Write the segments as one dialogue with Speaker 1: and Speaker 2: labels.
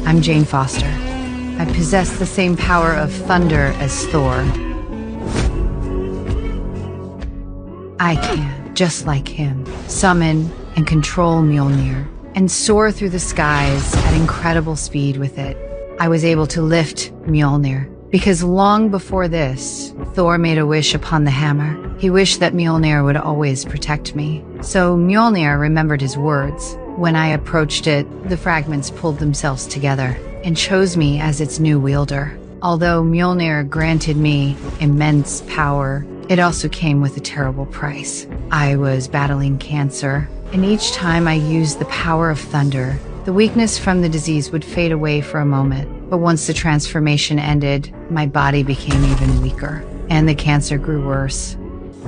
Speaker 1: I'm Jane Foster. I possess the same power of thunder as Thor. I can, just like him, summon and control Mjolnir and soar through the skies at incredible speed with it. I was able to lift Mjolnir because long before this, Thor made a wish upon the hammer. He wished that Mjolnir would always protect me. So Mjolnir remembered his words. When I approached it, the fragments pulled themselves together and chose me as its new wielder. Although Mjolnir granted me immense power, it also came with a terrible price. I was battling cancer, and each time I used the power of thunder, the weakness from the disease would fade away for a moment. But once the transformation ended, my body became even weaker, and the cancer grew worse.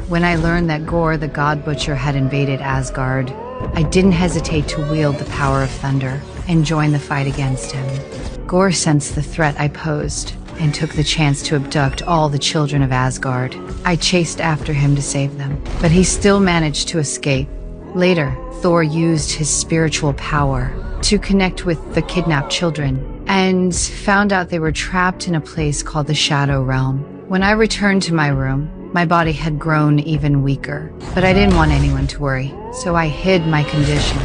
Speaker 1: When I learned that Gorr the God Butcher had invaded Asgard, I didn't hesitate to wield the power of thunder and join the fight against him. Gorr sensed the threat I posed and took the chance to abduct all the children of Asgard. I chased after him to save them, but he still managed to escape. Later, Thor used his spiritual power to connect with the kidnapped children and found out they were trapped in a place called the Shadow Realm. When I returned to my room, my body had grown even weaker, but I didn't want anyone to worry, so I hid my condition.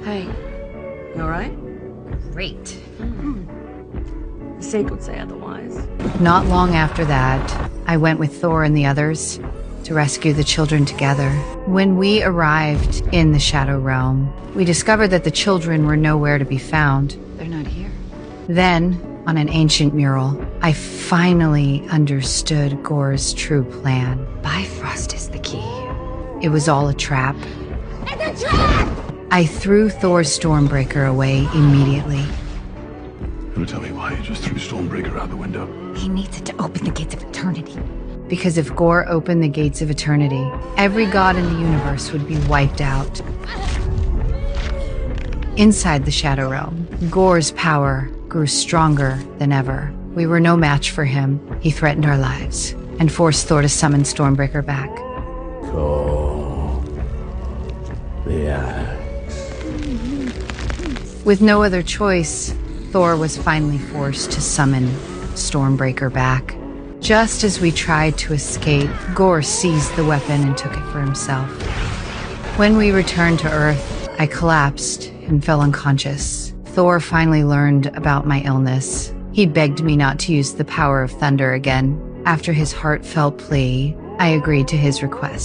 Speaker 2: Hey, you alright?
Speaker 1: Great.
Speaker 2: The Sake would say otherwise.
Speaker 1: Not long after that, I went with Thor and the others to rescue the children together. When we arrived in the Shadow Realm, we discovered that the children were nowhere to be found.
Speaker 2: They're not here.
Speaker 1: Then, on an ancient mural, I finally understood Gorr's true plan.
Speaker 2: Bifrost is the key.
Speaker 1: It was all a trap.
Speaker 2: It's a trap!
Speaker 1: I threw Thor's Stormbreaker away immediately.
Speaker 3: Gonna tell me why you just threw Stormbreaker out the window?
Speaker 2: He needs it to open the gates of eternity.
Speaker 1: Because if Gorr opened the gates of eternity, every god in the universe would be wiped out. Inside the Shadow Realm, Gorr's power grew stronger than ever. We were no match for him. He threatened our lives and forced Thor to summon Stormbreaker back.
Speaker 3: Call the axe.
Speaker 1: With no other choice, Thor was finally forced to summon Stormbreaker back. Just as we tried to escape, Gorr seized the weapon and took it for himself. When we returned to Earth, I collapsed and fell unconscious. Thor finally learned about my illness. He begged me not to use the power of thunder again. After his heartfelt plea, I agreed to his request.